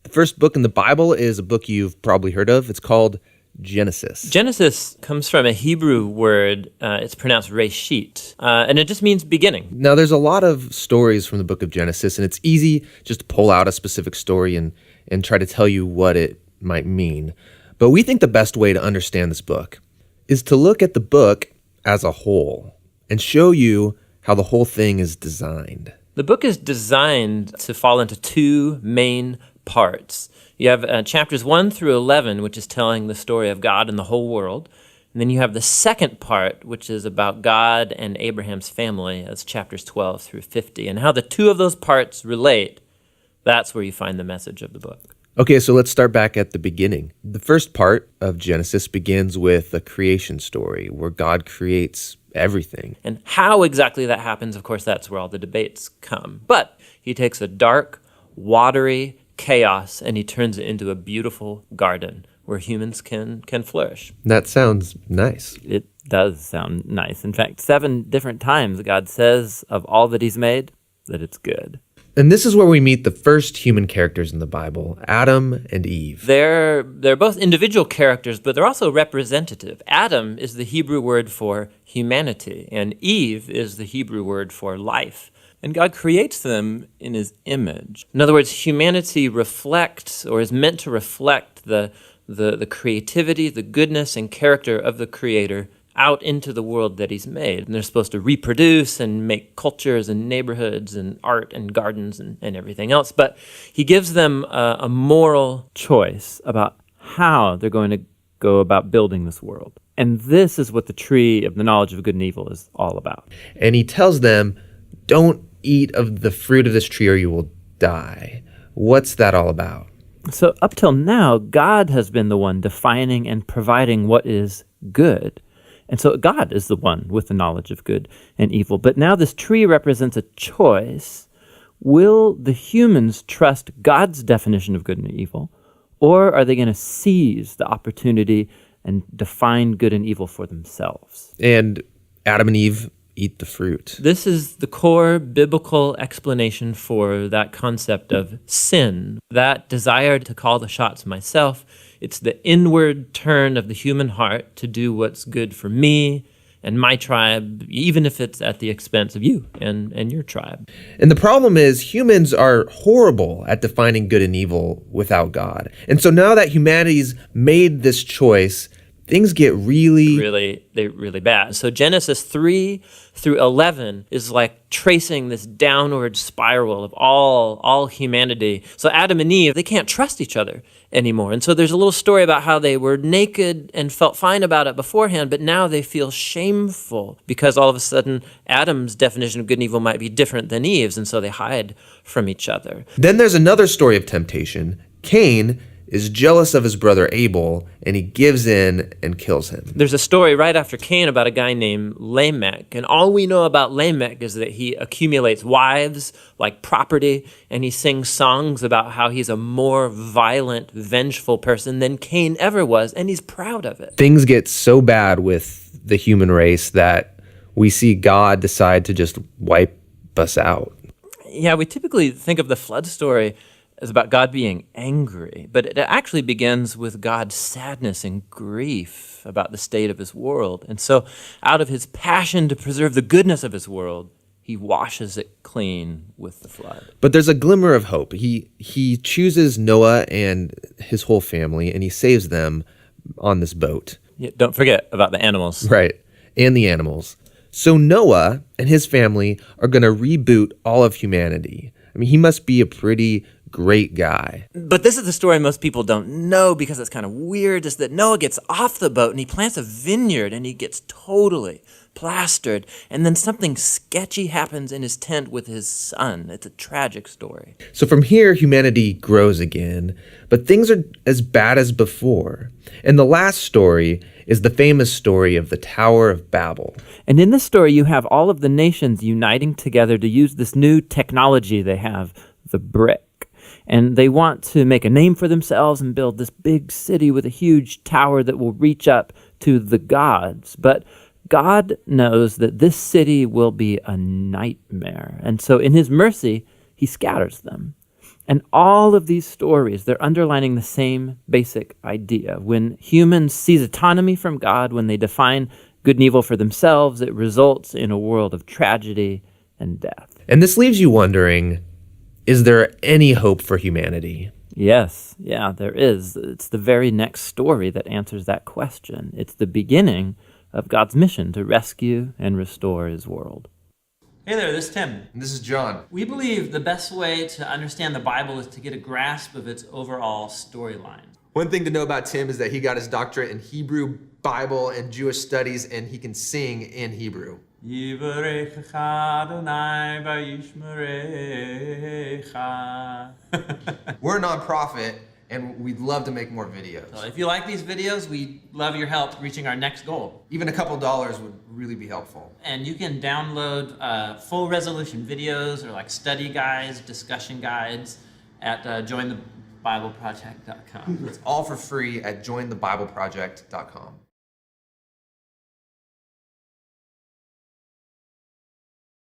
The first book in the Bible is a book you've probably heard of. It's called Genesis. Genesis comes from a Hebrew word. It's pronounced reshit, and it just means beginning. Now, there's a lot of stories from the book of Genesis, and it's easy just to pull out a specific story and try to tell you what it might mean. But we think the best way to understand this book is to look at the book as a whole and show you how the whole thing is designed. The book is designed to fall into two main parts. You have chapters 1 through 11, which is telling the story of God and the whole world. And then you have the second part, which is about God and Abraham's family, as chapters 12 through 50. And how the two of those parts relate, that's where you find the message of the book. Okay, so let's start back at the beginning. The first part of Genesis begins with a creation story where God creates everything. And how exactly that happens, of course, that's where all the debates come. But he takes a dark, watery chaos and he turns it into a beautiful garden where humans can flourish. That sounds nice. It does sound nice. In fact, 7 different times God says of all that he's made that it's good. And this is where we meet the first human characters in the Bible, Adam and Eve. They're both individual characters, but they're also representative. Adam is the Hebrew word for humanity, and Eve is the Hebrew word for life. And God creates them in his image. In other words, humanity reflects, or is meant to reflect, the creativity, the goodness, and character of the Creator out into the world that he's made. And they're supposed to reproduce and make cultures and neighborhoods and art and gardens and everything else. But he gives them a moral choice about how they're going to go about building this world. And this is what the tree of the knowledge of good and evil is all about. And he tells them, don't eat of the fruit of this tree or you will die. What's that all about? So up till now, God has been the one defining and providing what is good. And so God is the one with the knowledge of good and evil. But now this tree represents a choice. Will the humans trust God's definition of good and evil, or are they going to seize the opportunity and define good and evil for themselves? And Adam and Eve eat the fruit. This is the core biblical explanation for that concept of sin, that desire to call the shots myself. It's the inward turn of the human heart to do what's good for me and my tribe, even if it's at the expense of you and your tribe. And the problem is humans are horrible at defining good and evil without God. And so now that humanity's made this choice, things get really bad. So Genesis 3 through 11 is like tracing this downward spiral of all humanity. So Adam and Eve, they can't trust each other anymore. And so there's a little story about how they were naked and felt fine about it beforehand, but now they feel shameful because all of a sudden Adam's definition of good and evil might be different than Eve's, and so they hide from each other. Then there's another story of temptation. Cain is jealous of his brother Abel, and he gives in and kills him. There's a story right after Cain about a guy named Lamech, and all we know about Lamech is that he accumulates wives like property, and he sings songs about how he's a more violent, vengeful person than Cain ever was, and he's proud of it. Things get so bad with the human race that we see God decide to just wipe us out. Yeah, we typically think of the flood story is about God being angry, but it actually begins with God's sadness and grief about the state of his world. And so out of his passion to preserve the goodness of his world, he washes it clean with the flood. But there's a glimmer of hope. He chooses Noah and his whole family, and he saves them on this boat. Yeah, don't forget about the animals. Right, and the animals. So Noah and his family are going to reboot all of humanity. I mean, he must be a pretty great guy. But this is the story most people don't know because it's kind of weird, is that Noah gets off the boat and he plants a vineyard and he gets totally plastered, and then something sketchy happens in his tent with his son. It's a tragic story. So from here, humanity grows again, but things are as bad as before. And the last story is the famous story of the Tower of Babel. And in this story, you have all of the nations uniting together to use this new technology they have, the brick. And they want to make a name for themselves and build this big city with a huge tower that will reach up to the gods. But God knows that this city will be a nightmare. And so in his mercy, he scatters them. And all of these stories, they're underlining the same basic idea. When humans seize autonomy from God, when they define good and evil for themselves, it results in a world of tragedy and death. And this leaves you wondering, is there any hope for humanity? Yes, yeah, there is. It's the very next story that answers that question. It's the beginning of God's mission to rescue and restore his world. Hey there, this is Tim. And this is John. We believe the best way to understand the Bible is to get a grasp of its overall storyline. One thing to know about Tim is that he got his doctorate in Hebrew, Bible, and Jewish studies, and he can sing in Hebrew. We're a nonprofit, and we'd love to make more videos. So if you like these videos, we'd love your help reaching our next goal. Even a couple dollars would really be helpful. And you can download full resolution videos or like study guides, discussion guides at jointhebibleproject.com. It's all for free at jointhebibleproject.com.